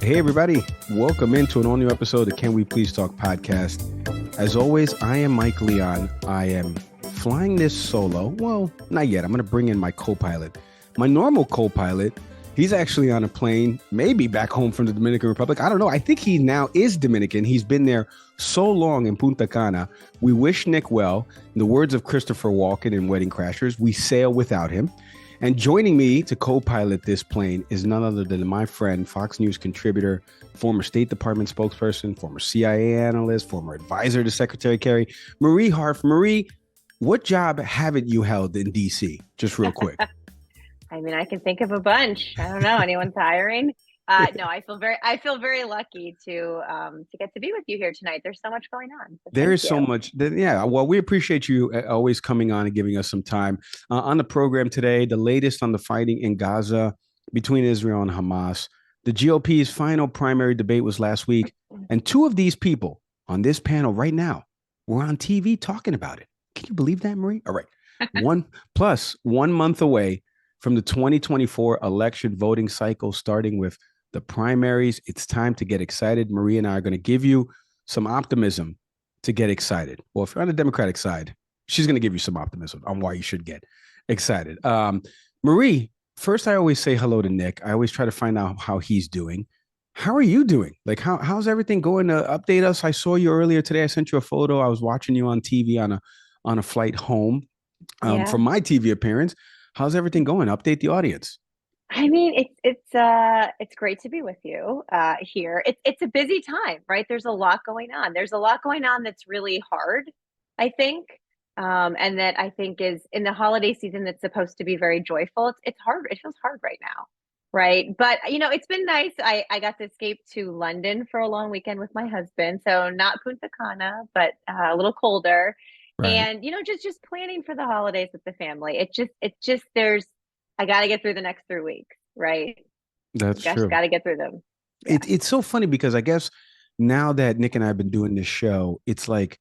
Hey, everybody. Welcome into an all new episode of the Can We Please Talk podcast. As always, I am Mike Leon. I am flying this solo. Well, not yet. I'm going to bring in my co-pilot. My normal co-pilot, he's actually on a plane, maybe back home from the Dominican Republic. I don't know. I think he now is Dominican. He's been there so long in Punta Cana. We wish Nick well. In the words of Christopher Walken in Wedding Crashers, we sail without him. And joining me to co-pilot this plane is none other than my friend, Fox News contributor, former State Department spokesperson, former CIA analyst, former advisor to Secretary Kerry, Marie Harf. Marie, what job haven't you held in D.C.? Just real quick. I mean, I can think of a bunch. I don't know. Anyone's hiring? No, I feel very lucky to get to be with you here tonight. There's so much going on. So there is so much. Yeah. Well, we appreciate you always coming on and giving us some time on the program today. The latest on the fighting in Gaza between Israel and Hamas. The GOP's final primary debate was last week, and two of these people on this panel right now were on TV talking about it. Can you believe that, Marie? All right. 1 month away from the 2024 election voting cycle, starting with the primaries. It's time to get excited. Marie and I are going to give you some optimism to get excited. Well, if you're on the Democratic side, she's going to give you some optimism on why you should get excited. Marie, first, I always say hello to Nick. I always try to find out how he's doing. How are you doing? Like, how's everything going? To update us. I saw you earlier today. I sent you a photo. I was watching you on TV on a flight home from my TV appearance. How's everything going? Update the audience. I mean, it's great to be with you here. It's a busy time, right? There's a lot going on. There's a lot going on that's really hard, I think, and that I think is in the holiday season that's supposed to be very joyful. It's hard. It feels hard right now, right? But it's been nice. I got to escape to London for a long weekend with my husband, so not Punta Cana, but a little colder. Right. And just planning for the holidays with the family. I got to get through the next 3 weeks, right? That's true. Got to get through them. Yeah. It's so funny because I guess now that Nick and I have been doing this show, it's like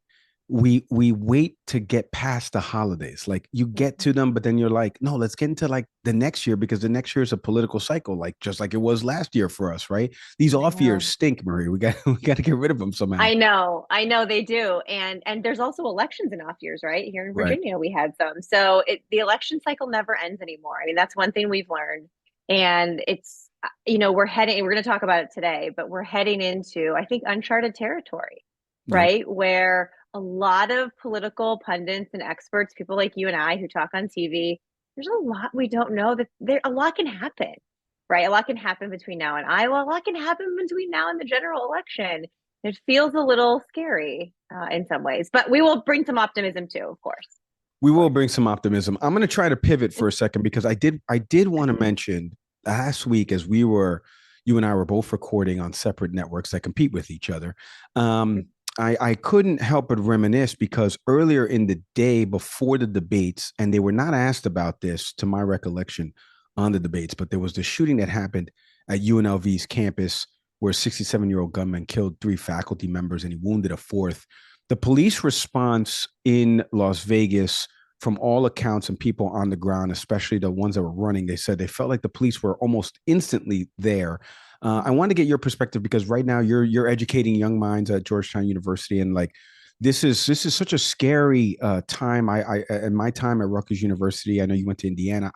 we wait to get past the holidays. Like you get to them, but then you're like, no, let's get into like the next year because the next year is a political cycle, like just like it was last year for us, right? These off years stink, Marie. We got to get rid of them somehow. I know they do, and there's also elections in off years, right? Here in Virginia, right. We had some, so the election cycle never ends anymore. I mean, that's one thing we've learned, and it's we're going to talk about it today, but we're heading into, I think, uncharted territory, right? Yeah. Where a lot of political pundits and experts, people like you and I who talk on TV, there's a lot we don't know. That a lot can happen, right? A lot can happen between now and Iowa. A lot can happen between now and the general election. It feels a little scary in some ways, but we will bring some optimism too, of course. We will bring some optimism. I'm going to try to pivot for a second because I did want to mention last week as you and I were both recording on separate networks that compete with each other. I couldn't help but reminisce because earlier in the day before the debates, and they were not asked about this to my recollection on the debates, but there was the shooting that happened at UNLV's campus where a 67-year-old gunman killed 3 faculty members and he wounded a 4th. The police response in Las Vegas, from all accounts and people on the ground, especially the ones that were running, they said they felt like the police were almost instantly there. I want to get your perspective because right now you're educating young minds at Georgetown University, and like this is such a scary time. I in my time at Rutgers University, I know you went to Indiana.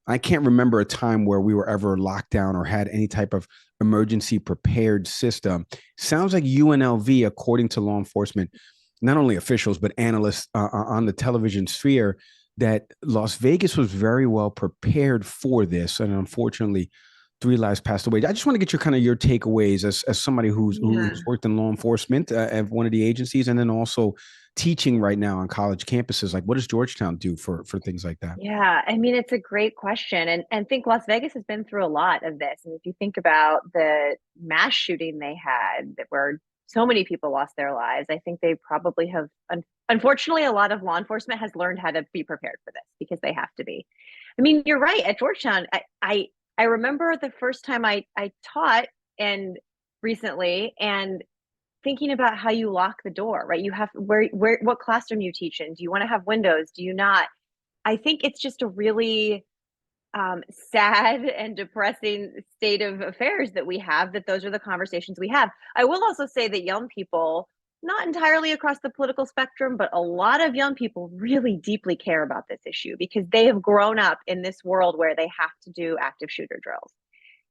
I can't remember a time where we were ever locked down or had any type of emergency prepared system. Sounds like UNLV, according to law enforcement, not only officials but analysts on the television sphere, that Las Vegas was very well prepared for this, and unfortunately 3 lives passed away. I just want to get your takeaways as somebody who's worked in law enforcement at one of the agencies, and then also teaching right now on college campuses. Like, what does Georgetown do for things like that? Yeah, I mean, it's a great question, and I think Las Vegas has been through a lot of this. And if you think about the mass shooting they had, that where so many people lost their lives, I think they probably have. Unfortunately, a lot of law enforcement has learned how to be prepared for this because they have to be. I mean, you're right. At Georgetown, I remember the first time I taught and recently, and thinking about how you lock the door, right? You have what classroom you teach in. Do you want to have windows? Do you not? I think it's just a really sad and depressing state of affairs that we have, that those are the conversations we have. I will also say that young people, not entirely across the political spectrum, but a lot of young people really deeply care about this issue because they have grown up in this world where they have to do active shooter drills.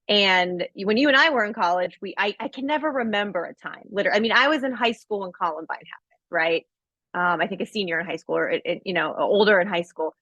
And when you and I were in college, I can never remember a time. Literally, I mean, I was in high school when Columbine happened, right? I think a senior in high school, or older in high school,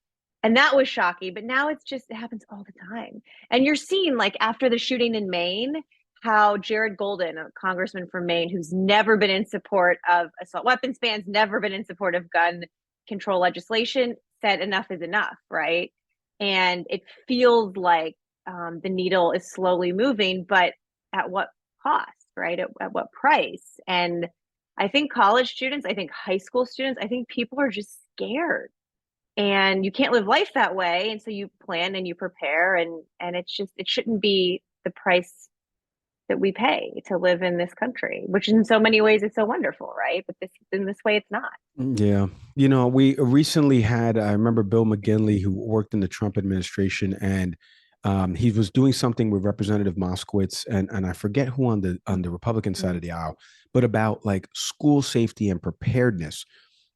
and that was shocking. But now it's just, it happens all the time. And you're seeing, like, after the shooting in Maine, how Jared Golden, a congressman from Maine, who's never been in support of assault weapons bans, never been in support of gun control legislation, said enough is enough, right? And it feels like the needle is slowly moving, but at what cost, right? At what price? And I think college students, I think high school students, I think people are just scared, and you can't live life that way. And so you plan and you prepare, and it's just, it shouldn't be the price that we pay to live in this country, which in so many ways is so wonderful, right? But in this way, it's not. Yeah. You know, we recently had, I remember Bill McGinley, who worked in the Trump administration, and he was doing something with Representative Moskowitz, and I forget who on the Republican side of the aisle, but about like school safety and preparedness.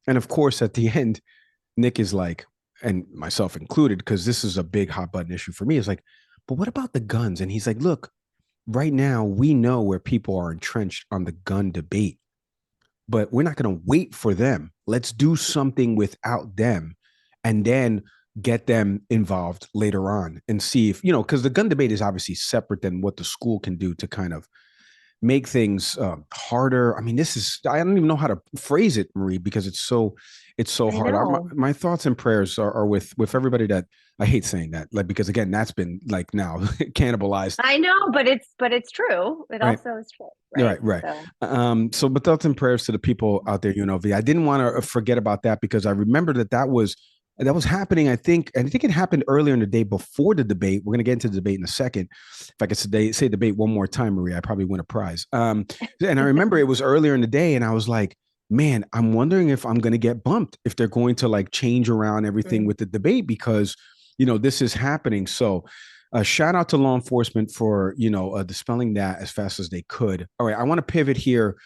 And of course, at the end, Nick is like, and myself included, because this is a big hot button issue for me, is like, but what about the guns? And he's like, look, right now we know where people are entrenched on the gun debate, but we're not going to wait for them. Let's do something without them, and then get them involved later on and see if, because the gun debate is obviously separate than what the school can do to kind of make things harder. I mean, I don't even know how to phrase it, Marie, because it's so I hard. know. My thoughts and prayers are with everybody that, I hate saying that, like, because again, that's been like now cannibalized. I know, but it's true. It Right. also is true, right? Right, right. So So, but thoughts and prayers to the people out there, UNLV. I didn't want to forget about that because I remember that was happening. I think it happened earlier in the day before the debate. We're going to get into the debate in a second. If I could say debate one more time, Maria, I probably win a prize. And I remember it was earlier in the day, and I was like, man, I'm wondering if I'm going to get bumped, if they're going to like change around everything with the debate, because this is happening. So shout out to law enforcement for dispelling that as fast as they could. All right, I want to pivot here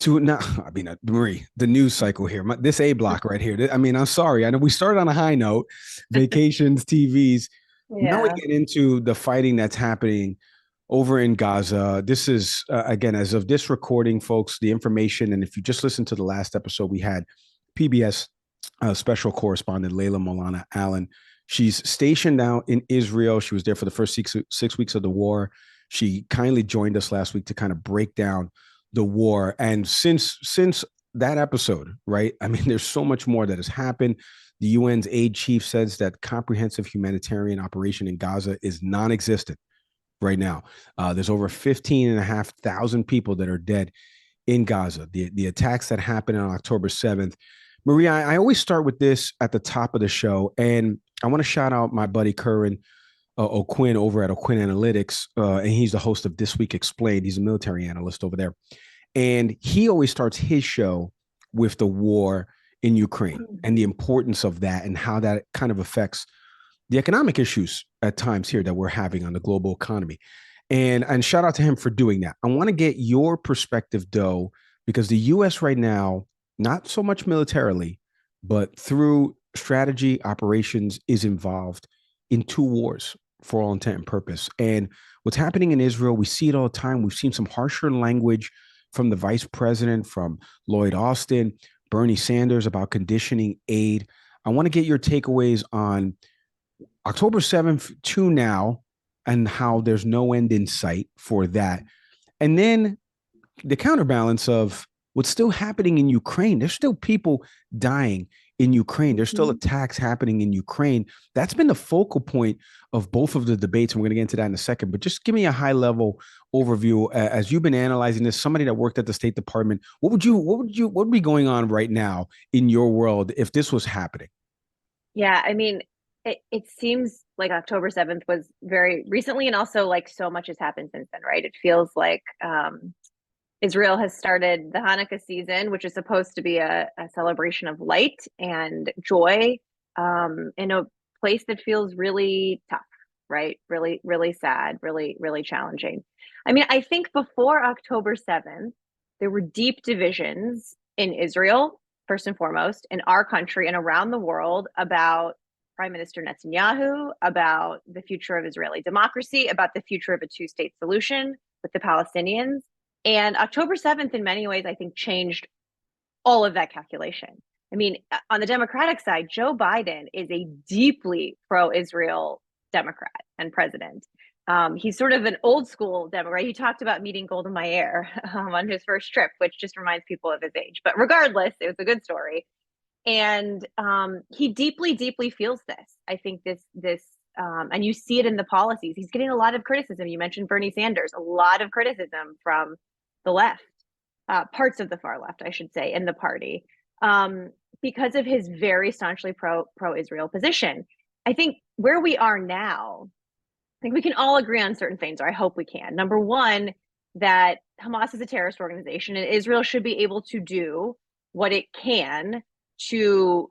to now. I mean, Marie, the news cycle here. This A block right here. I mean, I'm sorry. I know we started on a high note, vacations, TVs. Now we yeah. get into the fighting that's happening over in Gaza. This is again, as of this recording, folks, the information. And if you just listened to the last episode, we had PBS special correspondent Layla Molana Allen. She's stationed out in Israel. She was there for the first 6 weeks of the war. She kindly joined us last week to kind of break down the war. And since that episode, right? I mean, there's so much more that has happened. The UN's aid chief says that comprehensive humanitarian operation in Gaza is non-existent right now. There's over 15,500 people that are dead in Gaza. The attacks that happened on October 7th. Maria, I always start with this at the top of the show, and I want to shout out my buddy Curran O'Quinn over at O'Quinn Analytics, and he's the host of This Week Explained. He's a military analyst over there, and he always starts his show with the war in Ukraine and the importance of that and how that kind of affects the economic issues at times here that we're having on the global economy. And shout out to him for doing that. I want to get your perspective, though, because the U.S. right now, not so much militarily, but through strategy operations, is involved in two wars for all intent and purpose. And what's happening in Israel, we see it all the time. We've seen some harsher language from the vice president, from Lloyd Austin, Bernie Sanders about conditioning aid. I want to get your takeaways on October 7th to now and how there's no end in sight for that. And then the counterbalance of what's still happening in Ukraine. There's still people dying in Ukraine. There's still attacks happening in Ukraine. That's been the focal point of both of the debates, and we're going to get into that in a second. But just give me a high level overview as you've been analyzing this. Somebody that worked at the State Department, what would be going on right now in your world if this was happening? Yeah, I mean, it seems like October 7th was very recently, and also like so much has happened since then, right? It feels like Israel has started the Hanukkah season, which is supposed to be a celebration of light and joy, in a place that feels really tough, right? Really, really sad, really, really challenging. I mean, I think before October 7th, there were deep divisions in Israel, first and foremost, in our country and around the world about Prime Minister Netanyahu, about the future of Israeli democracy, about the future of a two-state solution with the Palestinians. And October 7th, in many ways, I think changed all of that calculation. I mean, on the Democratic side, Joe Biden is a deeply pro Israel Democrat and president. He's sort of an old school Democrat. He talked about meeting Golda Meir on his first trip, which just reminds people of his age. But regardless, it was a good story. And he deeply, deeply feels this. I think and you see it in the policies. He's getting a lot of criticism. You mentioned Bernie Sanders, a lot of criticism from the left, parts of the far left, I should say, in the party, because of his very staunchly pro Israel position. I think where we are now, I think we can all agree on certain things, or I hope we can. Number one, that Hamas is a terrorist organization, and Israel should be able to do what it can to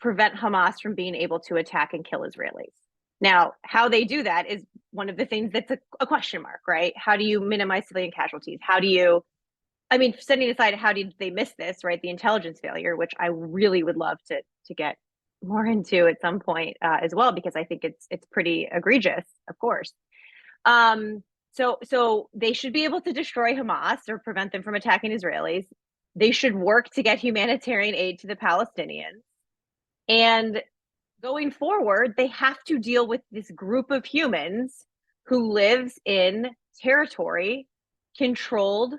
prevent Hamas from being able to attack and kill Israelis. Now, how they do that is one of the things that's a question mark, right? How do you minimize civilian casualties? How do you, I mean, setting aside how did they miss this, right? The intelligence failure, which I really would love to get more into at some point as well, because I think it's pretty egregious, of course. So they should be able to destroy Hamas or prevent them from attacking Israelis. They should work to get humanitarian aid to the Palestinians. And going forward, they have to deal with this group of humans who lives in territory controlled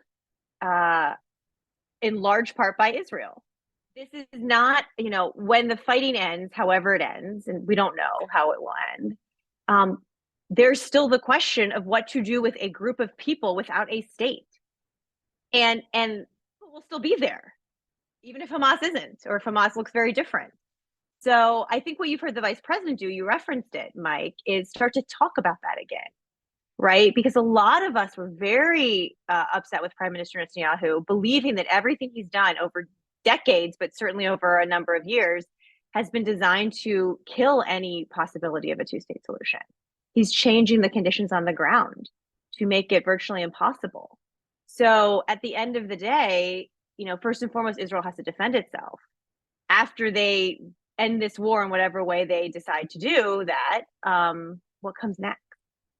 in large part by Israel. This is not, when the fighting ends, however it ends, and we don't know how it will end, there's still the question of what to do with a group of people without a state. And will still be there, even if Hamas isn't, or if Hamas looks very different. So I think what you've heard the vice president do, you referenced it, Mike, is start to talk about that again, right? Because a lot of us were very upset with Prime Minister Netanyahu, believing that everything he's done over decades, but certainly over a number of years, has been designed to kill any possibility of a two-state solution. He's changing the conditions on the ground to make it virtually impossible. So at the end of the day, first and foremost, Israel has to defend itself. After they end this war in whatever way they decide to do that, what comes next?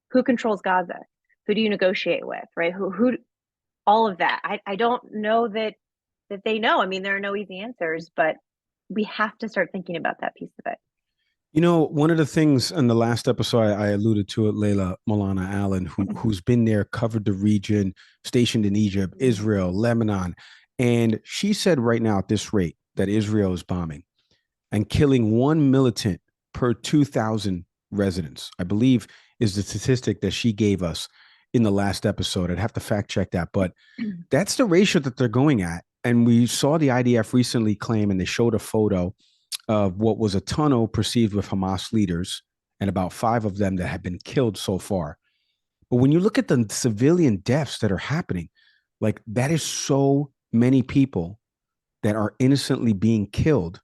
Who controls Gaza? Who do you negotiate with, right? Who all of that. I don't know that they know. I mean, there are no easy answers, but we have to start thinking about that piece of it. One of the things in the last episode, I alluded to it, Layla Molana Allen, who's been there, covered the region, stationed in Egypt, Israel, Lebanon. And she said right now at this rate that Israel is bombing and killing one militant per 2,000 residents, I believe is the statistic that she gave us in the last episode. I'd have to fact check that, but that's the ratio that they're going at. And we saw the IDF recently claim, and they showed a photo of what was a tunnel perceived with Hamas leaders and about 5 of them that have been killed so far. But when you look at the civilian deaths that are happening, like that is so many people that are innocently being killed.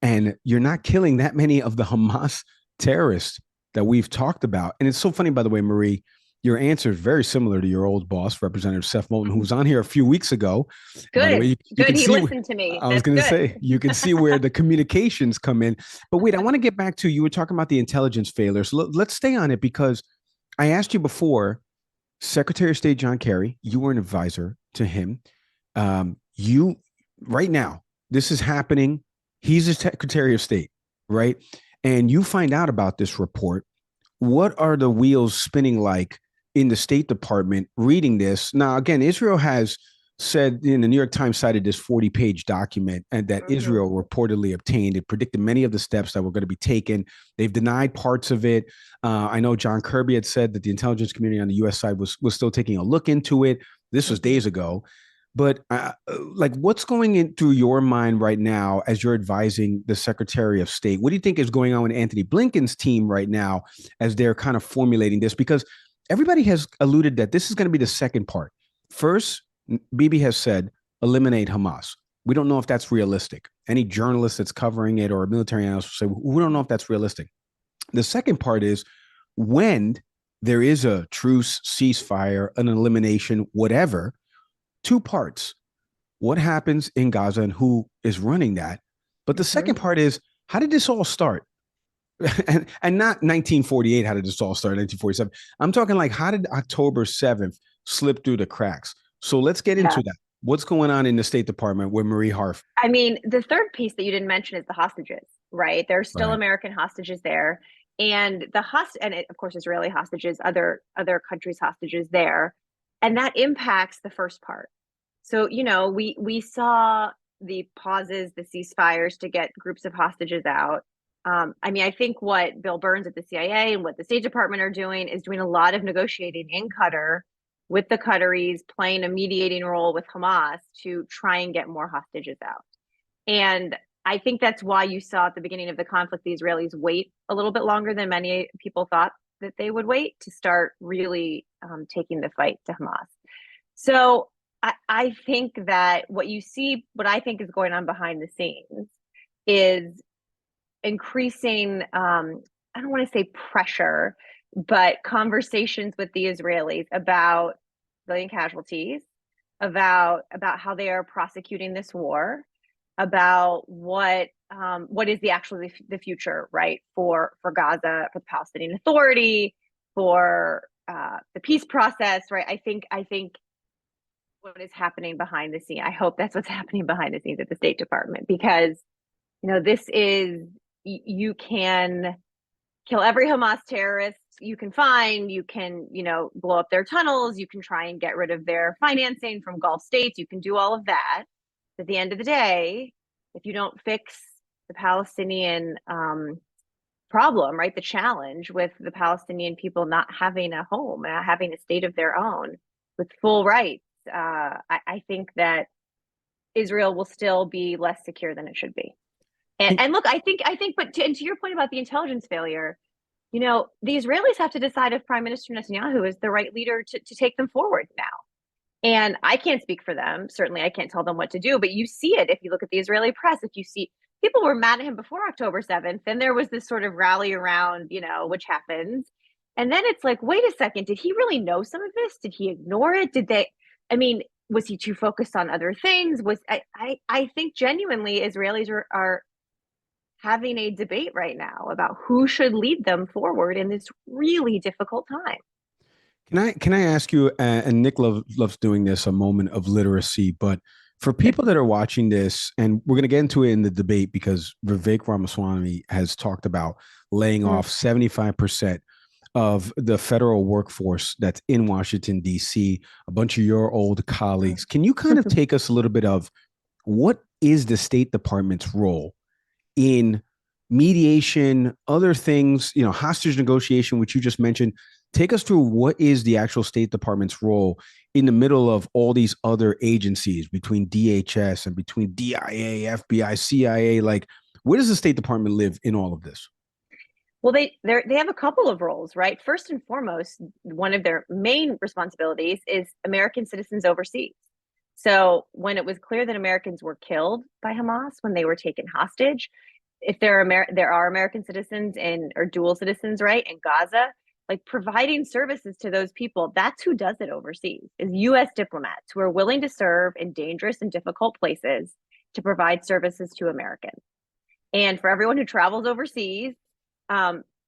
And you're not killing that many of the Hamas terrorists that we've talked about. And it's so funny, by the way, Marie, your answer is very similar to your old boss, Representative Seth Moulton, who was on here a few weeks ago. Good. Way, good. He listened to me. I was going to say, you can see where the communications come in. But wait, I want to get back to, you were talking about the intelligence failures. Let's stay on it, because I asked you before, Secretary of State John Kerry, you were an advisor to him. You, right now, this is happening. He's a Secretary of State, right? And you find out about this report. What are the wheels spinning like in the State Department reading this? Now, again, Israel has said, in the New York Times cited this 40-page document and that Israel reportedly obtained. It predicted many of the steps that were going to be taken. They've denied parts of it. I know John Kirby had said that the intelligence community on the U.S. side was still taking a look into it. This was days ago. But what's going in through your mind right now as you're advising the Secretary of State? What do you think is going on with Anthony Blinken's team right now as they're kind of formulating this? Because everybody has alluded that this is going to be the second part. First, Bibi has said, eliminate Hamas. We don't know if that's realistic. Any journalist that's covering it or a military analyst will say, we don't know if that's realistic. The second part is, when there is a truce, ceasefire, an elimination, whatever, two parts. What happens in Gaza and who is running that? But the second part is, how did this all start? And not 1948, how did this all start? 1947. I'm talking like, how did October 7th slip through the cracks? So let's get Yeah. into that. What's going on in the State Department with Marie Harf? I mean, the third piece that you didn't mention is the hostages, right? There's still Right. American hostages there. And of course, Israeli hostages, other countries' hostages there. And that impacts the first part. So, we saw the pauses, the ceasefires to get groups of hostages out. I mean, I think what Bill Burns at the CIA and what the State Department are doing is doing a lot of negotiating in Qatar with the Qataris, playing a mediating role with Hamas to try and get more hostages out. And I think that's why you saw at the beginning of the conflict, the Israelis wait a little bit longer than many people thought that they would wait to start really taking the fight to Hamas. So I think that what I think is going on behind the scenes is increasing, I don't want to say pressure, but conversations with the Israelis about civilian casualties, about how they are prosecuting this war, about what is the future, right, for Gaza, for the Palestinian Authority, for the peace process, right? I think what is happening behind the scene. I hope that's what's happening behind the scenes at the State Department, because this is, you can kill every Hamas terrorist you can find. You can, blow up their tunnels. You can try and get rid of their financing from Gulf states. You can do all of that. But at the end of the day, if you don't fix the Palestinian problem, right, the challenge with the Palestinian people not having a home and having a state of their own with full rights, I think that Israel will still be less secure than it should be. And look, but to your point about the intelligence failure, the Israelis have to decide if Prime Minister Netanyahu is the right leader to take them forward now. And I can't speak for them. Certainly, I can't tell them what to do. But you see it if you look at the Israeli press. If you see, people were mad at him before October 7th. Then there was this sort of rally around, which happens. And then it's like, wait a second, did he really know some of this? Did he ignore it? I mean, was he too focused on other things? I think genuinely Israelis are having a debate right now about who should lead them forward in this really difficult time. Can I ask you? And Nick loves doing this, a moment of literacy. But for people that are watching this, and we're going to get into it in the debate because Vivek Ramaswamy has talked about laying off 75% of the federal workforce that's in Washington D.C. A bunch of your old colleagues. Can you kind of take us a little bit of what is the State Department's role in mediation, other things, hostage negotiation, which you just mentioned? Take us through what is the actual State Department's role in the middle of all these other agencies, between DHS and between DIA, FBI, CIA. Like, where does the State Department live in all of this? Well, they have a couple of roles, right? First and foremost, one of their main responsibilities is American citizens overseas. So when it was clear that Americans were killed by Hamas, when they were taken hostage, if there are American citizens or dual citizens, right, in Gaza, like providing services to those people, that's who does it overseas, is U.S. diplomats who are willing to serve in dangerous and difficult places to provide services to Americans. And for everyone who travels overseas,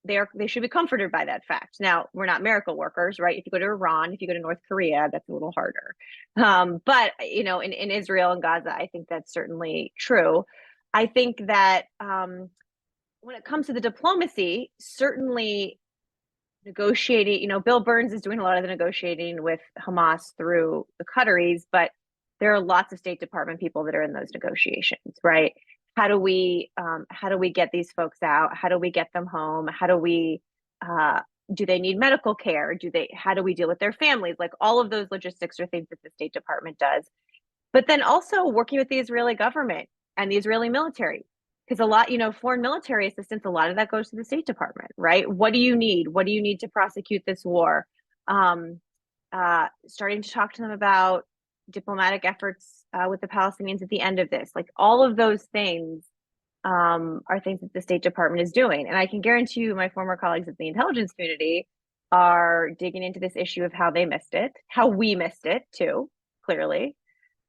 they should be comforted by that fact. Now, we're not miracle workers, right? If you go to Iran, if you go to North Korea, that's a little harder. But in Israel and Gaza, I think that's certainly true. I think that when it comes to the diplomacy, certainly negotiating, Bill Burns is doing a lot of the negotiating with Hamas through the Qataris, but there are lots of State Department people that are in those negotiations, right? How do we get these folks out? How do we get them home? How do we do they need medical care? How do we deal with their families? Like, all of those logistics are things that the State Department does. But then also working with the Israeli government and the Israeli military, because a lot, foreign military assistance, a lot of that goes to the State Department, right? What do you need? What do you need to prosecute this war? Starting to talk to them about diplomatic efforts with the Palestinians at the end of this. Like, all of those things are things that the State Department is doing. And I can guarantee you, my former colleagues at the intelligence community are digging into this issue of how they missed it, how we missed it too, clearly,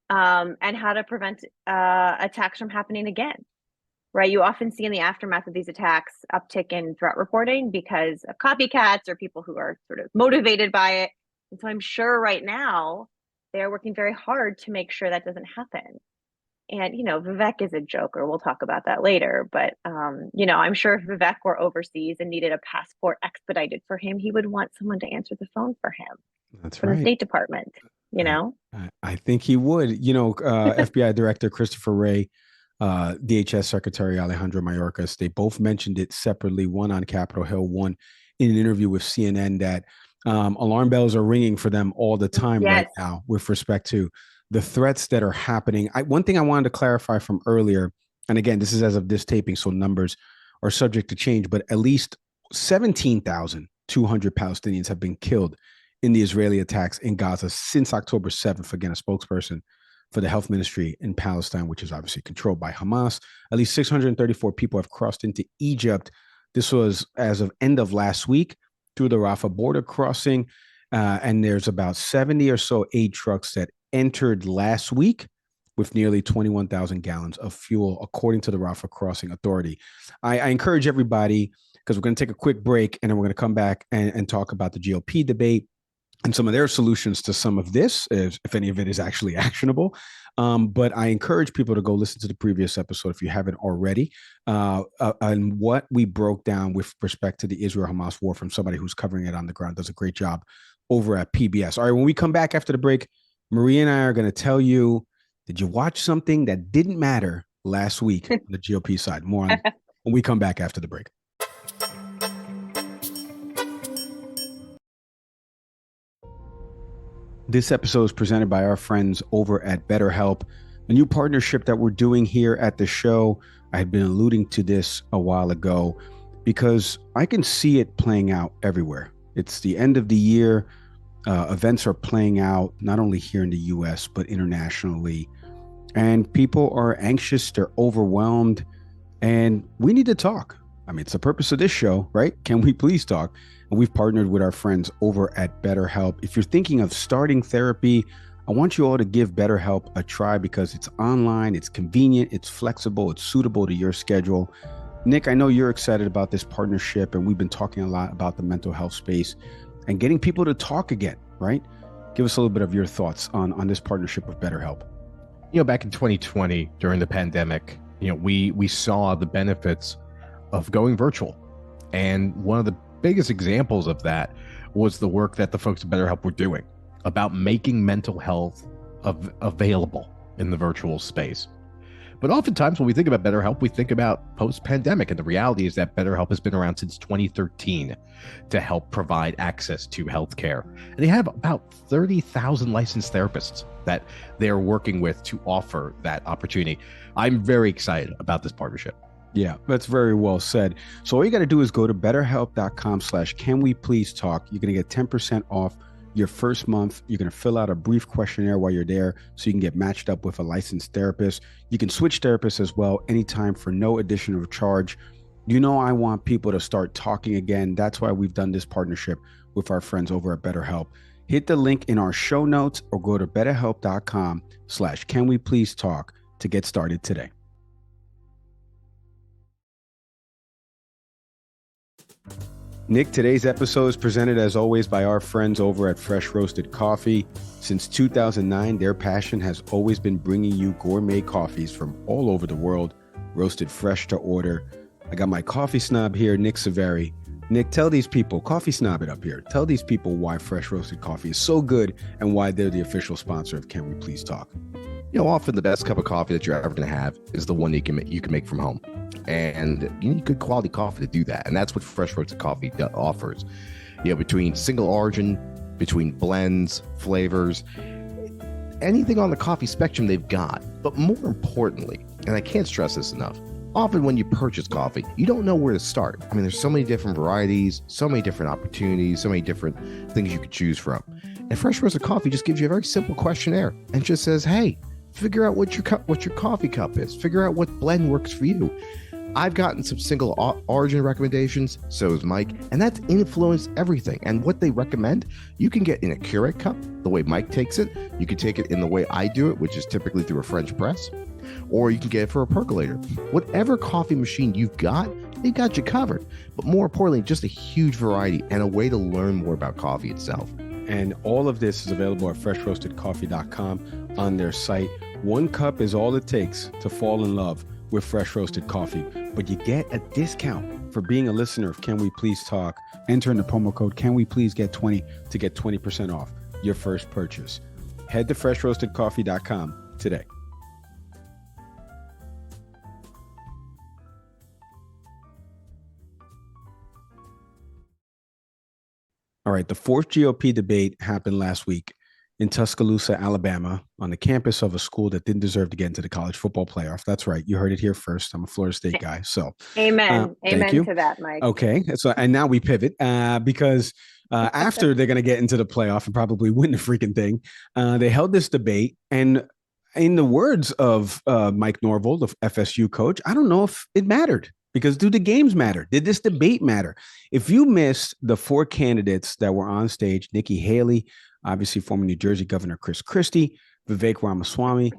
and how to prevent attacks from happening again. Right? You often see in the aftermath of these attacks uptick in threat reporting because of copycats or people who are sort of motivated by it. And so I'm sure right now they're working very hard to make sure that doesn't happen. And, Vivek is a joker. We'll talk about that later. But, I'm sure if Vivek were overseas and needed a passport expedited for him, he would want someone to answer the phone for him. That's from right. the State Department, I think he would. FBI Director Christopher Wray, DHS Secretary Alejandro Mayorkas, they both mentioned it separately, one on Capitol Hill, one in an interview with CNN, that alarm bells are ringing for them all the time right now with respect to the threats that are happening. One thing I wanted to clarify from earlier, and again, this is as of this taping, so numbers are subject to change, but at least 17,200 Palestinians have been killed in the Israeli attacks in Gaza since October 7th. Again, a spokesperson for the health ministry in Palestine, which is obviously controlled by Hamas. At least 634 people have crossed into Egypt. This was as of end of last week through the Rafah border crossing. And there's about 70 or so aid trucks that entered last week with nearly 21,000 gallons of fuel, according to the Rafah Crossing Authority. I encourage everybody, because we're going to take a quick break and then we're going to come back and talk about the GOP debate and some of their solutions to some of this, if any of it is actually actionable. But I encourage people to go listen to the previous episode if you haven't already, on what we broke down with respect to the Israel-Hamas war from somebody who's covering it on the ground, does a great job over at PBS. All right, when we come back after the break, Marie and I are going to tell you, did you watch something that didn't matter last week on the GOP side? More on when we come back after the break. This episode is presented by our friends over at BetterHelp, a new partnership that we're doing here at the show. I had been alluding to this a while ago because I can see it playing out everywhere. It's the end of the year. Events are playing out not only here in the US, but internationally. And people are anxious, they're overwhelmed, and we need to talk. I mean, it's the purpose of this show, right? Can we please talk? And we've partnered with our friends over at BetterHelp. If you're thinking of starting therapy, I want you all to give BetterHelp a try because it's online, it's convenient, it's flexible, it's suitable to your schedule. Nick, I know you're excited about this partnership, and we've been talking a lot about the mental health space and getting people to talk again, right? Give us a little bit of your thoughts on this partnership with BetterHelp. Back in 2020, during the pandemic, we saw the benefits of going virtual. And one of the biggest examples of that was the work that the folks at BetterHelp were doing about making mental health available in the virtual space. But oftentimes when we think about BetterHelp, we think about post-pandemic. And the reality is that BetterHelp has been around since 2013 to help provide access to healthcare. And they have about 30,000 licensed therapists that they're working with to offer that opportunity. I'm very excited about this partnership. Yeah, that's very well said. So all you got to do is go to betterhelp.com/canwepleasetalk. You're going to get 10% off your first month. You're going to fill out a brief questionnaire while you're there so you can get matched up with a licensed therapist. You can switch therapists as well anytime for no additional charge. I want people to start talking again. That's why we've done this partnership with our friends over at BetterHelp. Hit the link in our show notes or go to betterhelp.com/canwepleasetalk to get started today. Nick, today's episode is presented as always by our friends over at Fresh Roasted Coffee. Since 2009, their passion has always been bringing you gourmet coffees from all over the world, roasted fresh to order. I got my coffee snob here, Nick Saveri. Nick, tell these people, coffee snob it up here. Tell these people why Fresh Roasted Coffee is so good and why they're the official sponsor of Can We Please Talk. Often the best cup of coffee that you're ever going to have is the one you can make from home. And you need good quality coffee to do that. And that's what Fresh Roasted Coffee offers. Between single origin, between blends, flavors, anything on the coffee spectrum they've got. But more importantly, and I can't stress this enough, often when you purchase coffee, you don't know where to start. I mean, there's so many different varieties, so many different opportunities, so many different things you could choose from. And Fresh Roasted Coffee just gives you a very simple questionnaire and just says, hey, Figure out what your coffee cup is. Figure out what blend works for you. I've gotten some single origin recommendations, so has Mike, and that's influenced everything. And what they recommend, you can get in a Keurig cup, the way Mike takes it. You can take it in the way I do it, which is typically through a French press, or you can get it for a percolator. Whatever coffee machine you've got, they've got you covered. But more importantly, just a huge variety and a way to learn more about coffee itself. And all of this is available at freshroastedcoffee.com on their site. 1 cup is all it takes to fall in love with fresh roasted coffee, but you get a discount for being a listener of Can We Please Talk. Enter in the promo code Can We Please Get 20 to get 20% off your first purchase. Head to freshroastedcoffee.com today. All right, the 4th GOP debate happened last week in Tuscaloosa, Alabama, on the campus of a school that didn't deserve to get into the college football playoff. That's right. You heard it here first. I'm a Florida State guy. So amen. Thank you To that, Mike. Okay. So, and now we pivot because after they're going to get into the playoff and probably win the freaking thing, they held this debate. And in the words of Mike Norville, the FSU coach, I don't know if it mattered. Because do the games matter? Did this debate matter? If you missed the 4 candidates that were on stage, Nikki Haley, obviously former New Jersey Governor Chris Christie, Vivek Ramaswamy,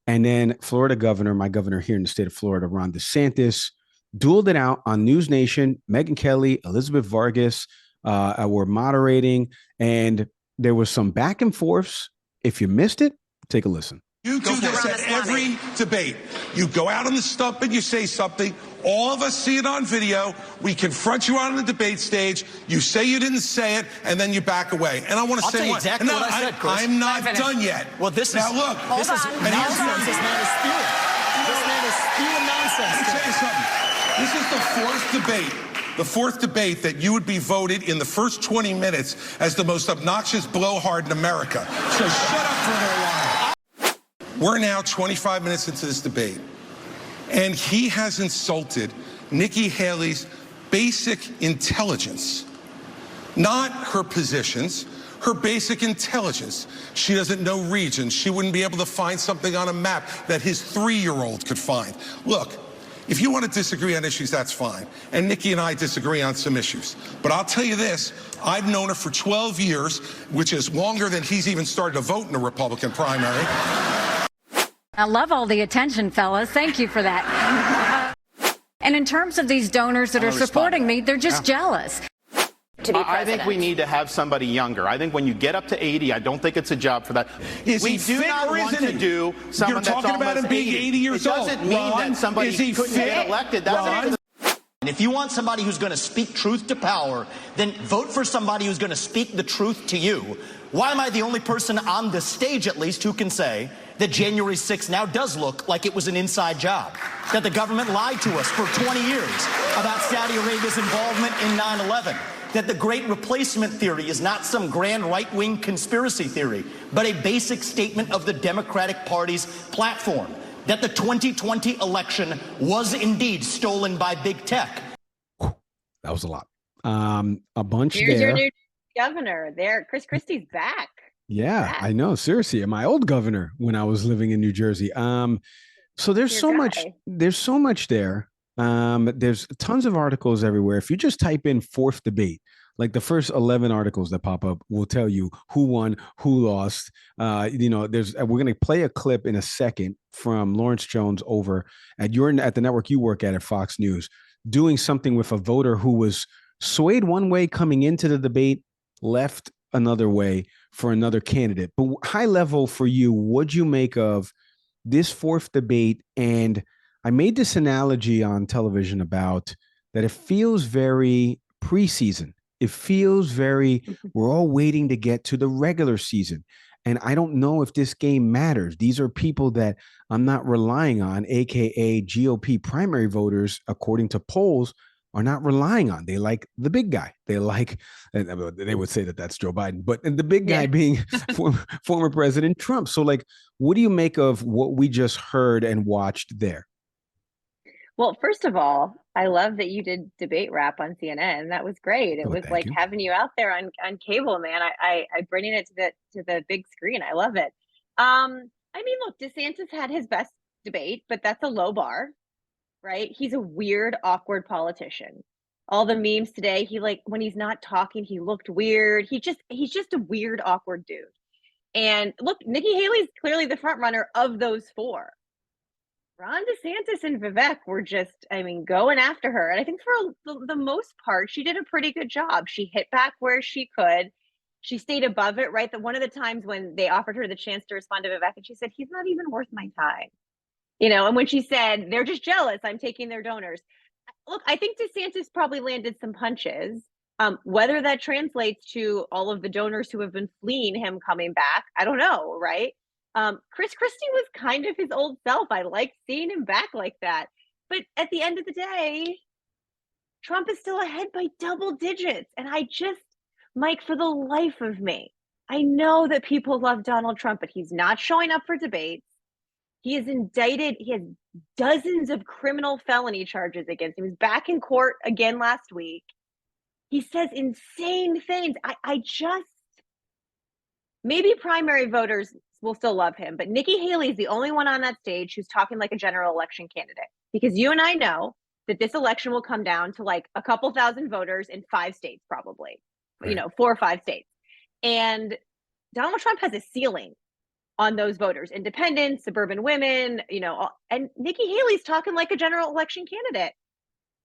and then Florida Governor, my governor here in the state of Florida, Ron DeSantis, dueled it out on News Nation. Megyn Kelly, Elizabeth Vargas were moderating, and there was some back and forths. If you missed it, take a listen. You do this at every debate. You go out on the stump and you say something. All of us see it on video. We confront you on the debate stage. You say you didn't say it, and then you back away. And I want to say exactly what I said, Chris. I'm not done yet. Well, this now is look. This is nonsense. This man is spewing. This man is spewing nonsense. Let me tell you something. This is the 4th debate. The 4th debate that you would be voted in the first 20 minutes as the most obnoxious blowhard in America. So shut up for a little while. We're now 25 minutes into this debate, and he has insulted Nikki Haley's basic intelligence, not her positions, her basic intelligence. She doesn't know regions. She wouldn't be able to find something on a map that his 3-year-old could find. Look, if you want to disagree on issues, that's fine. And Nikki and I disagree on some issues. But I'll tell you this, I've known her for 12 years, which is longer than he's even started to vote in a Republican primary. I love all the attention, fellas. Thank you for that. And in terms of these donors that are supporting me, they're just jealous. I think we need to have somebody younger. I think when you get up to 80, I don't think it's a job for that. We do not want to do someone that's almost 80. You're talking about him being 80 years old. It doesn't mean that somebody couldn't get elected. And if you want somebody who's going to speak truth to power, then vote for somebody who's going to speak the truth to you. Why am I the only person on the stage, at least, who can say that January 6th now does look like it was an inside job? That the government lied to us for 20 years about Saudi Arabia's involvement in 9/11? That the Great Replacement theory is not some grand right-wing conspiracy theory, but a basic statement of the Democratic Party's platform? That the 2020 election was indeed stolen by big tech? That was a lot. A bunch Here's there. Your new governor there. Chris Christie's back. Yeah, I know. Seriously, my old governor when I was living in New Jersey. So there's Your so guy. much. There's so much there. There's tons of articles everywhere. If you just type in 4th debate, like the first 11 articles that pop up will tell you who won, who lost. We're going to play a clip in a second from Lawrence Jones over at the network you work at Fox News, doing something with a voter who was swayed one way coming into the debate, left another way for another candidate. But high level for you, what'd you make of this 4th debate? And I made this analogy on television about that it feels very preseason. It feels very, we're all waiting to get to the regular season. And I don't know if this game matters. These are people that I'm not relying on, AKA GOP primary voters, according to polls, are not relying on. They like the big guy. They like, and they would say that that's Joe Biden, but the big guy being former President Trump. So like, what do you make of what we just heard and watched there? Well, first of all, I love that you did debate wrap on CNN. That was great. It was like having you out there on cable, man. I bringing it to the big screen. I love it. I mean, look, DeSantis had his best debate, but that's a low bar, right? He's a weird, awkward politician. All the memes today, he like when he's not talking, he looked weird. He's just a weird, awkward dude. And look, Nikki Haley's clearly the front runner of those four. Ron DeSantis and Vivek were just, I mean, going after her. And I think for the most part, she did a pretty good job. She hit back where she could. She stayed above it, right? That one of the times when they offered her the chance to respond to Vivek, and she said, he's not even worth my time. You know, and when she said, they're just jealous, I'm taking their donors. Look, I think DeSantis probably landed some punches. Whether that translates to all of the donors who have been fleeing him coming back, I don't know, right? Chris Christie was kind of his old self. I like seeing him back like that. But at the end of the day, Trump is still ahead by double digits. And I just, Mike, for the life of me, I know that people love Donald Trump, but he's not showing up for debates. He is indicted. He has dozens of criminal felony charges against him. He was back in court again last week. He says insane things. I just, maybe primary voters will still love him, but Nikki Haley is the only one on that stage who's talking like a general election candidate, because you and I know that this election will come down to like a couple thousand voters in 5 states, probably, right. 4 or 5 states. And Donald Trump has a ceiling on those voters, independents, suburban women, and Nikki Haley's talking like a general election candidate.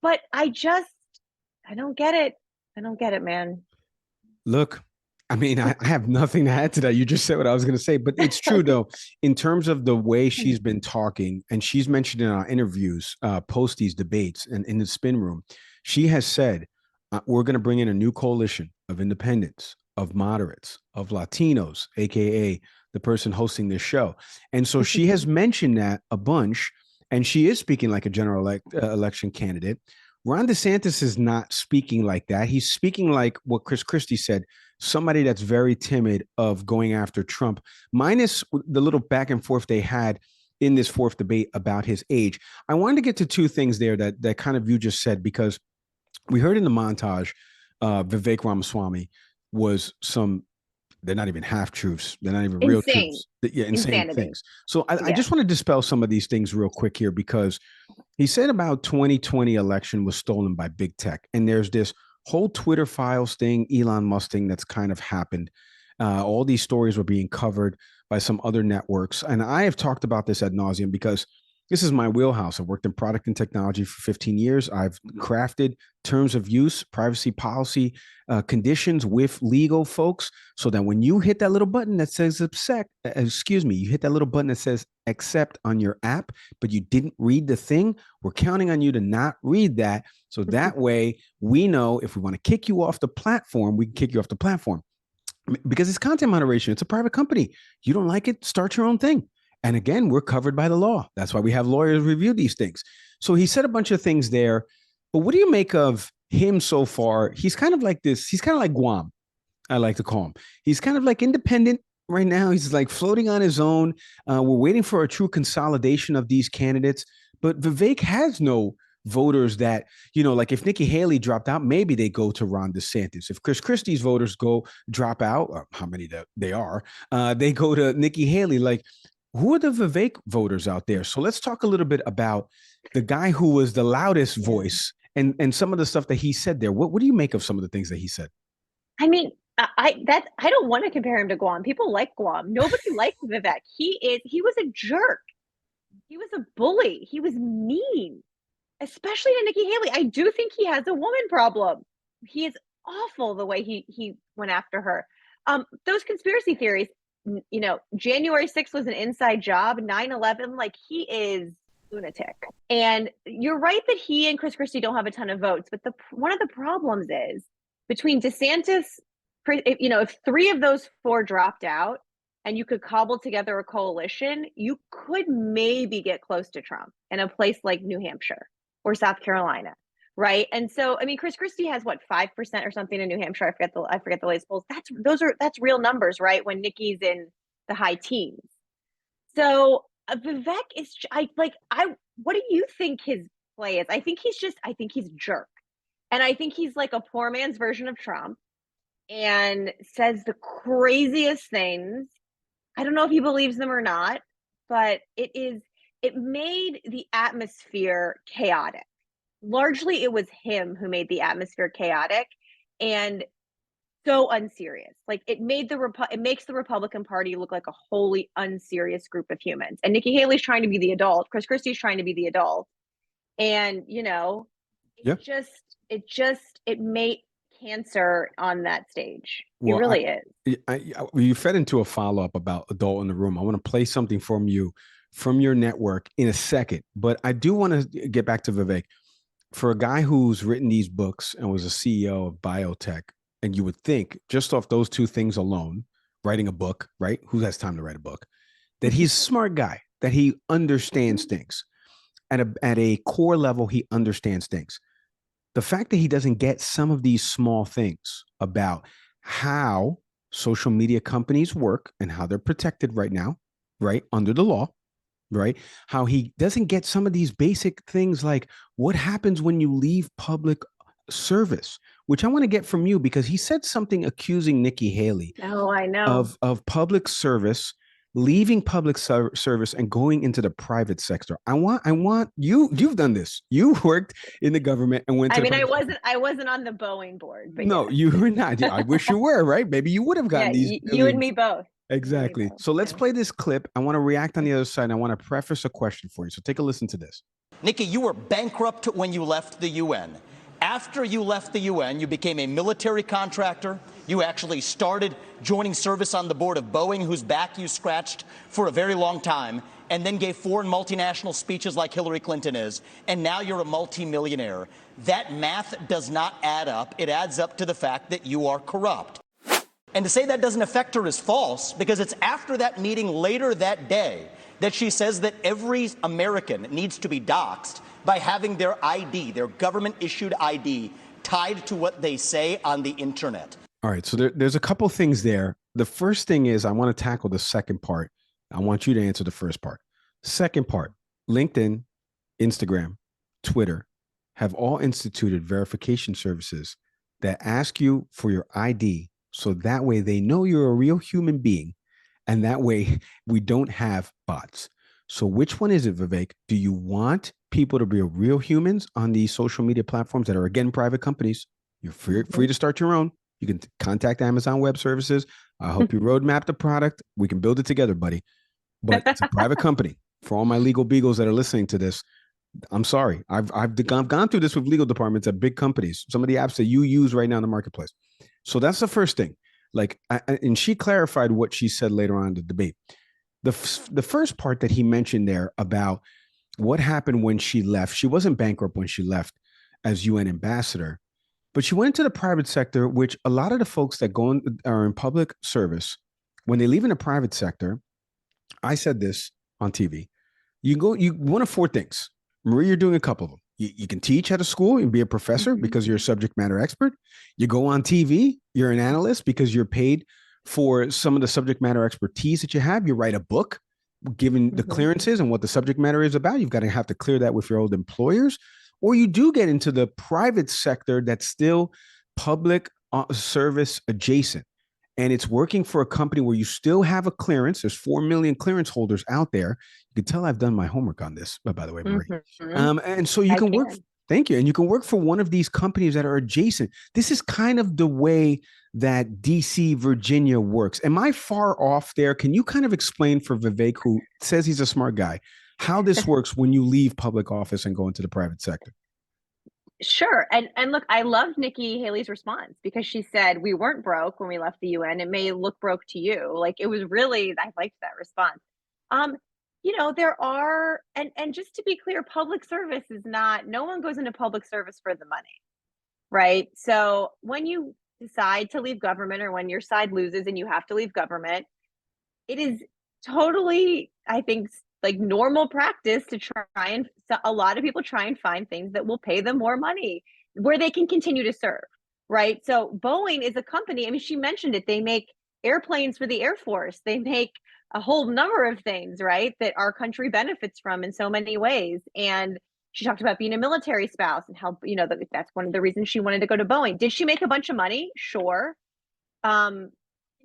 But I don't get it. I don't get it, man. Look, I mean, I have nothing to add to that. You just said what I was going to say, but it's true though, in terms of the way she's been talking, and she's mentioned in our interviews, post these debates and in the spin room, she has said, we're going to bring in a new coalition of independents, of moderates, of Latinos, AKA the person hosting this show. And so she has mentioned that a bunch, and she is speaking like a general election candidate. Ron DeSantis is not speaking like that. He's speaking like what Chris Christie said, somebody that's very timid of going after Trump, minus the little back and forth they had in this 4th debate about his age. I wanted to get to 2 things there that kind of you just said, because we heard in the montage, Vivek Ramaswamy was they're not even half truths. They're not even real truths. Yeah, insane things. So I just want to dispel some of these things real quick here, because he said about 2020 election was stolen by big tech. And there's this whole Twitter files thing, Elon Musk thing that's kind of happened. All these stories were being covered by some other networks. And I have talked about this ad nauseum because this is my wheelhouse. I've worked in product and technology for 15 years. I've crafted terms of use, privacy policy, conditions with legal folks, so that when you hit that little button that says you hit that little button that says accept on your app, but you didn't read the thing, we're counting on you to not read that. So that way we know if we want to kick you off the platform, we can kick you off the platform. Because it's content moderation. It's a private company. You don't like it, start your own thing. And again, we're covered by the law. That's why we have lawyers review these things. So he said a bunch of things there. But what do you make of him so far? He's kind of like this. He's kind of like Guam, I like to call him. He's kind of like independent right now. He's like floating on his own. We're waiting for a true consolidation of these candidates. But Vivek has no voters that, like if Nikki Haley dropped out, maybe they go to Ron DeSantis. If Chris Christie's voters drop out, or how many they are, they go to Nikki Haley. Like, who are the Vivek voters out there? So let's talk a little bit about the guy who was the loudest voice and some of the stuff that he said there. What do you make of some of the things that he said? I mean, I don't want to compare him to Guam. People like Guam. Nobody likes Vivek. He was a jerk. He was a bully. He was mean, especially to Nikki Haley. I do think he has a woman problem. He is awful the way he went after her. Those conspiracy theories, January 6th was an inside job, 9/11, like he is lunatic. And you're right that he and Chris Christie don't have a ton of votes, but one of the problems is between DeSantis, if 3 of those 4 dropped out and you could cobble together a coalition, you could maybe get close to Trump in a place like New Hampshire or South Carolina. Right. And so, I mean, Chris Christie has 5% or something in New Hampshire. I forget the latest polls. That's real numbers, right? When Nikki's in the high teens. So Vivek is, what do you think his play is? I think he's a jerk. And I think he's like a poor man's version of Trump and says the craziest things. I don't know if he believes them or not. but it made the atmosphere chaotic. Largely, it was him who made the atmosphere chaotic and so unserious. Like it makes the Republican Party look like a wholly unserious group of humans. And Nikki Haley's trying to be the adult. Chris Christie's trying to be the adult. And it made cancer on that stage. Well, it really is. You fed into a follow-up about adult in the room. I want to play something from you from your network in a second, but I do want to get back to Vivek. For a guy who's written these books and was a CEO of biotech, and you would think just off those two things alone, writing a book, right? Who has time to write a book? That he's a smart guy, that he understands things. At a core level, he understands things. The fact that he doesn't get some of these small things about how social media companies work and how they're protected right now, right, under the law, right? How he doesn't get some of these basic things like what happens when you leave public service, which I want to get from you because he said something accusing Nikki Haley I know. of public service, leaving public service and going into the private sector. I want you've done this. You worked in the government and went to I wasn't on the Boeing board, but no, you were not. Yeah, I wish you were, right? Maybe you would have gotten these. You and me both. Exactly. So let's play this clip. I want to react on the other side. And I want to preface a question for you. So take a listen to this. Nikki, you were bankrupt when you left the UN. After you left the UN, you became a military contractor. You actually started joining service on the board of Boeing, whose back you scratched for a very long time, and then gave foreign multinational speeches like Hillary Clinton is, and now you're a multimillionaire. That math does not add up. It adds up to the fact that you are corrupt. And to say that doesn't affect her is false, because it's after that meeting later that day that she says that every American needs to be doxxed by having their ID, their government-issued ID, tied to what they say on the internet. All right, so there's a couple things there. The first thing is I want to tackle the second part. I want you to answer the first part. Second part, LinkedIn, Instagram, Twitter have all instituted verification services that ask you for your ID so that way they know you're a real human being, and that way we don't have bots. So which one is it, Vivek? Do you want people to be real humans on these social media platforms that are, again, private companies? You're free to start your own. You can contact Amazon Web Services. I hope you roadmap the product. We can build it together, buddy. But it's a private company. For all my legal beagles that are listening to this, I'm sorry. I've gone through this with legal departments at big companies, some of the apps that you use right now in the marketplace. So that's the first thing. And she clarified what she said later on in the debate. The first part that he mentioned there about what happened when she left. She wasn't bankrupt when she left as UN ambassador, but she went into the private sector, which a lot of the folks that are in public service, when they leave in the private sector, I said this on TV, you one of four things. Marie, you're doing a couple of them. You can teach at a school and be a professor because you're a subject matter expert. You go on TV, you're an analyst because you're paid for some of the subject matter expertise that you have. You write a book, given the clearances and what the subject matter is about. You've got to have to clear that with your old employers. Or you do get into the private sector that's still public service adjacent. And it's working for a company where you still have a clearance. There's 4 million clearance holders out there. You can tell I've done my homework on this, by the way, Marie. And so you can work. Thank you. And you can work for one of these companies that are adjacent. This is kind of the way that DC, Virginia works. Am I far off there? Can you kind of explain for Vivek, who says he's a smart guy, how this works when you leave public office and go into the private sector? Sure. And look, I loved Nikki Haley's response because she said, we weren't broke when we left the UN. It may look broke to you. Like it was really, I liked that response. There are, and just to be clear, public service is not, no one goes into public service for the money, right? So when you decide to leave government or when your side loses and you have to leave government, it is totally, I think, like normal practice to a lot of people try and find things that will pay them more money where they can continue to serve, right? So Boeing is a company, I mean, she mentioned it, they make airplanes for the Air Force, they make a whole number of things, right, that our country benefits from in so many ways. And she talked about being a military spouse and how, that's one of the reasons she wanted to go to Boeing. Did she make a bunch of money? Sure.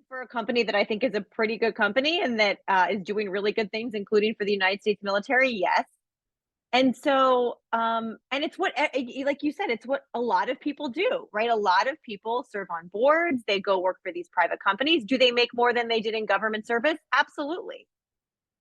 for a company that I think is a pretty good company and that is doing really good things, including for the United States military. Yes. And so, and it's what, like you said, it's what a lot of people do, right? A lot of people serve on boards. They go work for these private companies. Do they make more than they did in government service? Absolutely.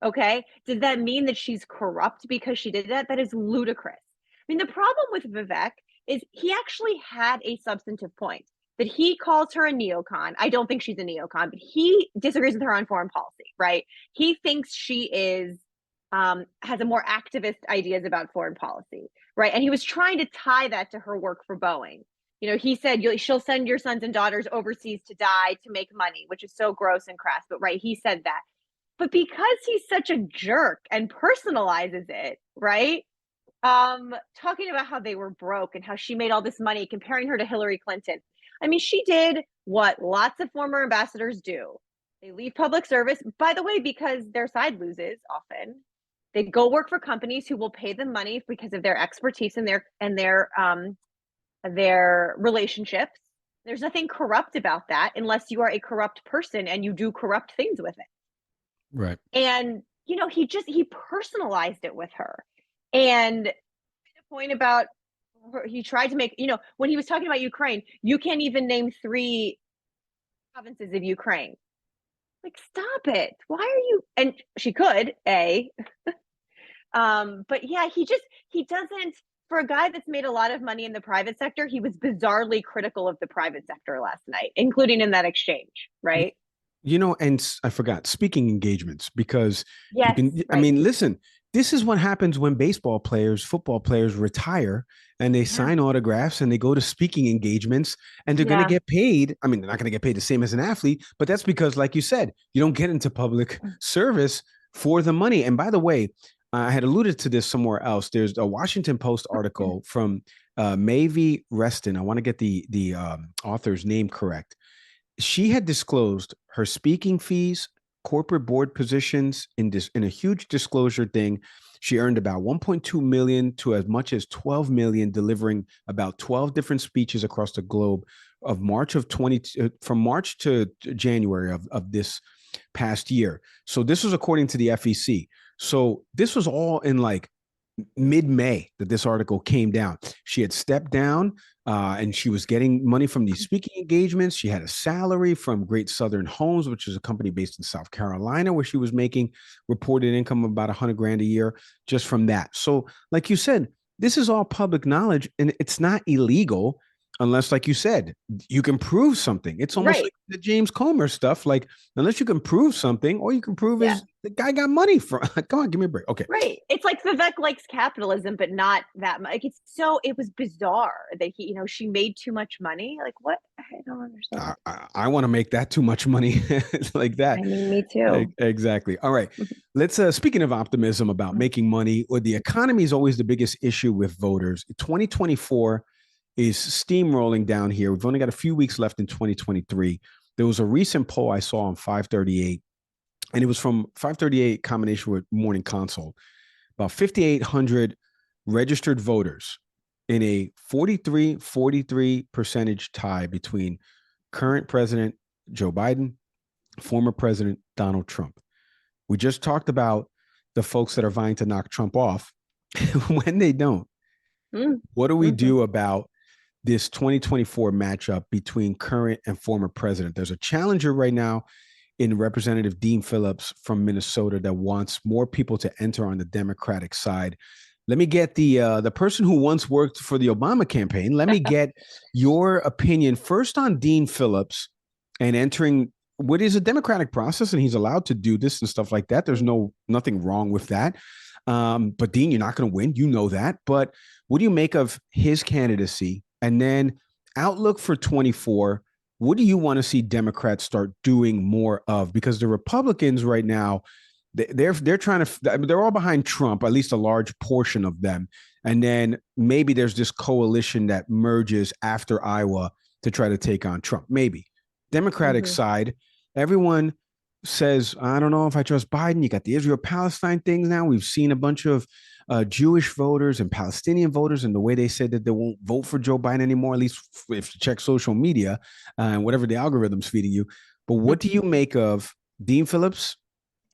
Okay. Does that mean that she's corrupt because she did that? That is ludicrous. I mean, the problem with Vivek is he actually had a substantive point that he calls her a neocon. I don't think she's a neocon, but he disagrees with her on foreign policy, right? He thinks she is has a more activist ideas about foreign policy, right? And he was trying to tie that to her work for Boeing. You know, he said she'll send your sons and daughters overseas to die to make money, which is so gross and crass, but right, he said that. But because he's such a jerk and personalizes it, right? Talking about how they were broke and how she made all this money, comparing her to Hillary Clinton. I mean, she did what lots of former ambassadors do. They leave public service, by the way, because their side loses often. They go work for companies who will pay them money because of their expertise and their relationships. There's nothing corrupt about that unless you are a corrupt person and you do corrupt things with it. Right. And, you know, he personalized it with her. And the point about he tried to make, you know, when he was talking about Ukraine, you can't even name 3 provinces of Ukraine. Like, stop it. Why are you? And she could, but yeah, he doesn't, for a guy that's made a lot of money in the private sector, he was bizarrely critical of the private sector last night, including in that exchange, right? You know, and I forgot speaking engagements because yes, you can, right. I mean, listen, this is what happens when baseball players, football players retire and they sign autographs and they go to speaking engagements and they're going to get paid. I mean, they're not going to get paid the same as an athlete, but that's because, like you said, you don't get into public service for the money. And by the way, I had alluded to this somewhere else. There's a Washington Post article from Maeve Reston. I want to get the author's name correct. She had disclosed her speaking fees, corporate board positions in a huge disclosure thing. She earned about 1.2 million to as much as 12 million, delivering about 12 different speeches across the globe from March to January of this past year. So this was according to the FEC. So this was all in like mid-May that this article came down. She had stepped down and she was getting money from these speaking engagements. She had a salary from Great Southern Homes, which is a company based in South Carolina, where she was making reported income of about $100,000 a year just from that. So like you said, this is all public knowledge and it's not illegal unless, like you said, you can prove something. It's almost like the James Comer stuff. Like, unless you can prove something, all you can prove is the guy got money from. Come on, give me a break. Okay. Right. It's like Vivek likes capitalism, but not that much. Like, it was bizarre that she made too much money. Like, what? I don't understand. I want to make that too much money like that. I mean, me too. Exactly. All right. Let's, speaking of optimism about making money, or the economy is always the biggest issue with voters. 2024 is steamrolling down here. We've only got a few weeks left in 2023. There was a recent poll I saw on 538, and it was from 538 combination with Morning Consult. About 5,800 registered voters in a 43 percentage tie between current President Joe Biden, former President Donald Trump. We just talked about the folks that are vying to knock Trump off. When they don't, what do we do about this 2024 matchup between current and former president? There's a challenger right now in Representative Dean Phillips from Minnesota that wants more people to enter on the Democratic side. Let me get the person who once worked for the Obama campaign. Let me get your opinion first on Dean Phillips and entering what is a democratic process, and he's allowed to do this and stuff like that. There's nothing wrong with that. But Dean, you're not going to win. You know that. But what do you make of his candidacy? And then outlook for 24, what do you want to see Democrats start doing more of? Because the Republicans right now, they're trying to, they're all behind Trump, at least a large portion of them. And then maybe there's this coalition that merges after Iowa to try to take on Trump. Maybe. Democratic side, everyone says, I don't know if I trust Biden. You got the Israel-Palestine things now. We've seen a bunch of Jewish voters and Palestinian voters, and the way they said that they won't vote for Joe Biden anymore, at least if you check social media and whatever the algorithm's feeding you. But what do you make of Dean Phillips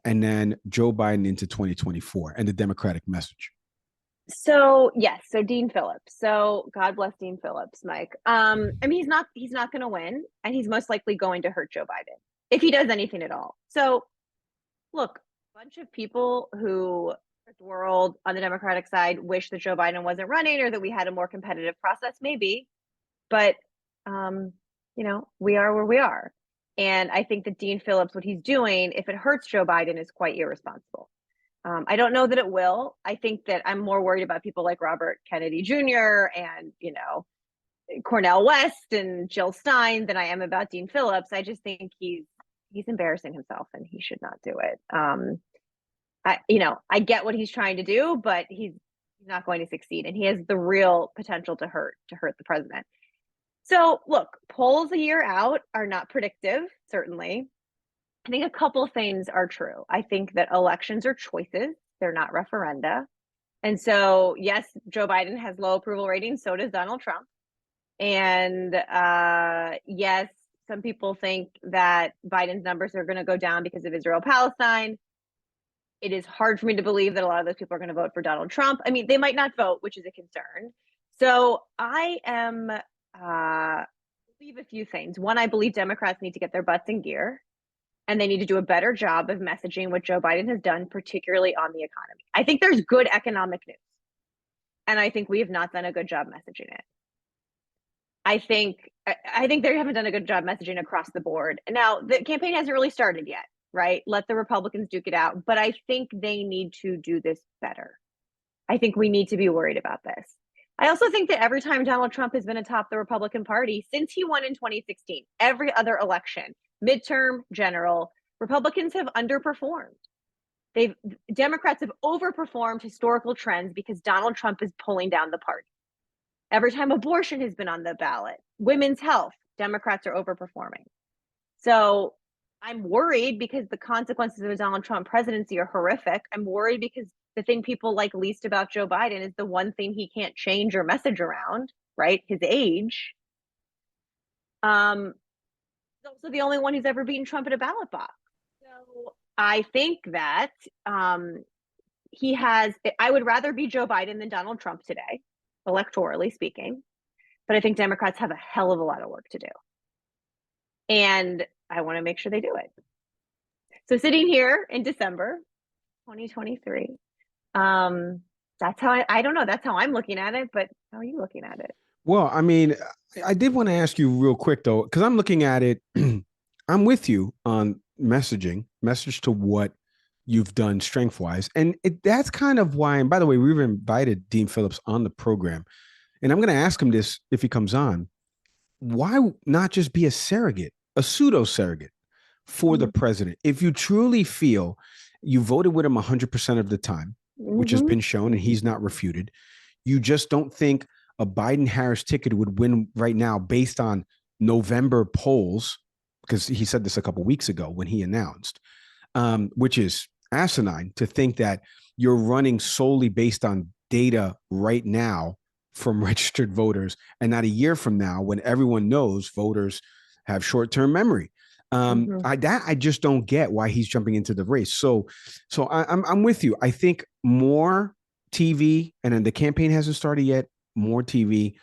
and then Joe Biden into 2024 and the Democratic message? So yes, so Dean Phillips. So God bless Dean Phillips, Mike. I mean, he's not going to win, and he's most likely going to hurt Joe Biden if he does anything at all. So look, a bunch of people who the world on the Democratic side wish that Joe Biden wasn't running or that we had a more competitive process, maybe. But we are where we are. And I think that Dean Phillips, what he's doing, if it hurts Joe Biden, is quite irresponsible. I don't know that it will. I think that I'm more worried about people like Robert Kennedy Jr. and, Cornel West and Jill Stein than I am about Dean Phillips. I just think he's embarrassing himself and he should not do it. I get what he's trying to do, but he's not going to succeed, and he has the real potential to hurt the president. So look, polls a year out are not predictive, certainly. I think a couple things are true. I think that elections are choices. They're not referenda. And so, yes, Joe Biden has low approval ratings. So does Donald Trump. And yes, some people think that Biden's numbers are going to go down because of Israel-Palestine. It is hard for me to believe that a lot of those people are going to vote for Donald Trump. I mean, they might not vote, which is a concern. So I believe a few things. One, I believe Democrats need to get their butts in gear, and they need to do a better job of messaging what Joe Biden has done, particularly on the economy. I think there's good economic news, and I think we have not done a good job messaging it. I think they haven't done a good job messaging across the board. Now, the campaign hasn't really started yet, right? Let the Republicans duke it out. But I think they need to do this better. I think we need to be worried about this. I also think that every time Donald Trump has been atop the Republican Party since he won in 2016, every other election, midterm, general, Republicans have underperformed. Democrats have overperformed historical trends because Donald Trump is pulling down the party. Every time abortion has been on the ballot, women's health, Democrats are overperforming. So I'm worried because the consequences of a Donald Trump presidency are horrific. I'm worried because the thing people like least about Joe Biden is the one thing he can't change or message around, right? His age. He's also the only one who's ever beaten Trump at a ballot box. So I think that I would rather be Joe Biden than Donald Trump today, electorally speaking. But I think Democrats have a hell of a lot of work to do. And I want to make sure they do it. So sitting here in December 2023, that's how I don't know. That's how I'm looking at it. But how are you looking at it? Well, I mean, I did want to ask you real quick, though, because I'm looking at it. I'm with you on message to what you've done strength wise. And that's kind of why. And by the way, we've invited Dean Phillips on the program. And I'm going to ask him this if he comes on. Why not just be a surrogate, a pseudo surrogate for the president? If you truly feel you voted with him 100% of the time, which has been shown and he's not refuted, you just don't think a Biden-Harris ticket would win right now based on November polls, because he said this a couple of weeks ago when he announced, which is asinine to think that you're running solely based on data right now from registered voters and not a year from now when everyone knows voters have short-term memory. I just don't get why he's jumping into the race. So I'm with you. I think more TV, and then the campaign hasn't started yet, more TV.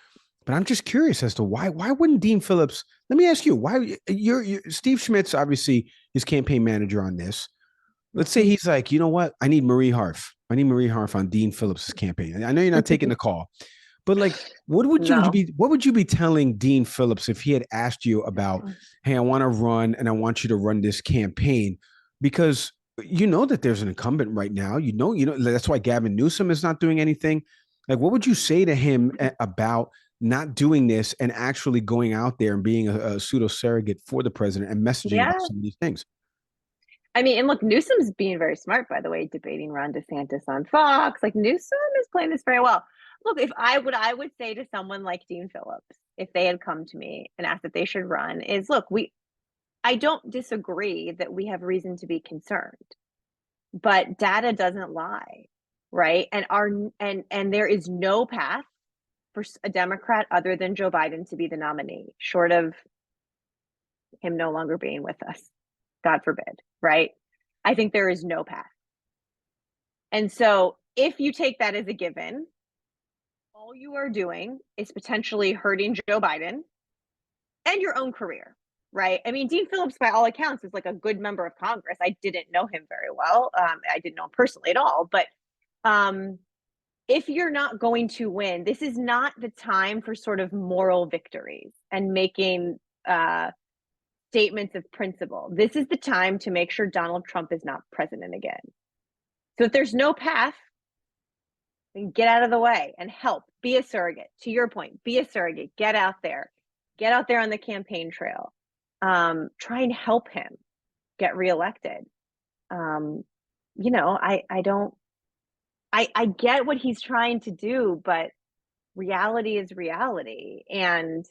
But I'm just curious as to why wouldn't Dean Phillips, let me ask you, why you're Steve Schmidt's obviously his campaign manager on this. Let's say he's like, you know what? I need Marie Harf. I need Marie Harf on Dean Phillips's campaign. I know you're not taking the call, but like, what would you be telling Dean Phillips if he had asked you about, hey, I want to run and I want you to run this campaign? Because you know that there's an incumbent right now. You know, that's why Gavin Newsom is not doing anything. Like, what would you say to him about not doing this and actually going out there and being a pseudo surrogate for the president and messaging about some of these things? I mean, and look, Newsom's being very smart, by the way, debating Ron DeSantis on Fox. Like, Newsom is playing this very well. Look, I would say to someone like Dean Phillips, if they had come to me and asked if they should run, is look, I don't disagree that we have reason to be concerned, but data doesn't lie, right? And there is no path for a Democrat other than Joe Biden to be the nominee, short of him no longer being with us. God forbid, right? I think there is no path. And so if you take that as a given, all you are doing is potentially hurting Joe Biden and your own career, right? I mean, Dean Phillips, by all accounts, is like a good member of Congress. I didn't know him very well. I didn't know him personally at all. But if you're not going to win, this is not the time for sort of moral victories and making statements of principle. This is the time to make sure Donald Trump is not president again. So if there's no path, then get out of the way and help. Be a surrogate. To your point, be a surrogate. Get out there. Get out there on the campaign trail. Try and help him get reelected. I get what he's trying to do, but reality is reality. And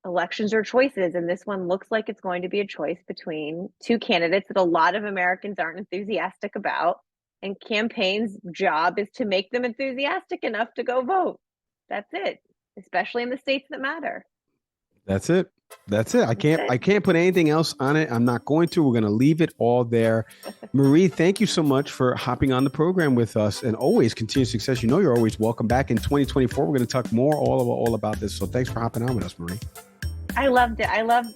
elections are choices. And this one looks like it's going to be a choice between two candidates that a lot of Americans aren't enthusiastic about. And campaigns' job is to make them enthusiastic enough to go vote. That's it, especially in the states that matter. That's it. I can't put anything else on it. I'm not going to. We're going to leave it all there. Marie, thank you so much for hopping on the program with us, and always continued success. You know, you're always welcome back in 2024. We're going to talk more all about this. So thanks for hopping on with us, Marie. I loved it. I love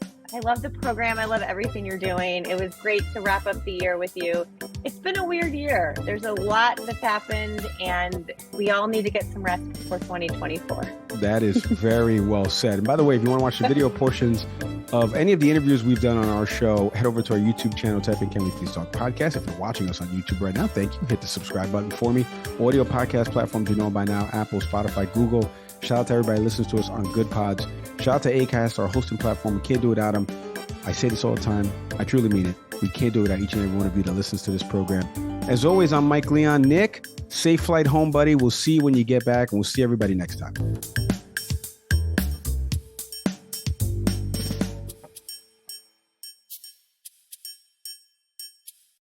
the program. I love everything you're doing. It was great to wrap up the year with you. It's been a weird year. There's a lot that's happened, and we all need to get some rest before 2024. That is very well said. And by the way, if you want to watch the video portions of any of the interviews we've done on our show, head over to our YouTube channel, type in Can We Please Talk Podcast. If you're watching us on YouTube right now, thank you. Hit the subscribe button for me. Audio podcast platforms you know by now, Apple, Spotify, Google. Shout out to everybody who listens to us on Good Pods. Shout out to Acast, our hosting platform. We can't do it without them. I say this all the time. I truly mean it. We can't do it without each and every one of you that listens to this program. As always, I'm Mike Leon. Nick, safe flight home, buddy. We'll see you when you get back, and we'll see everybody next time.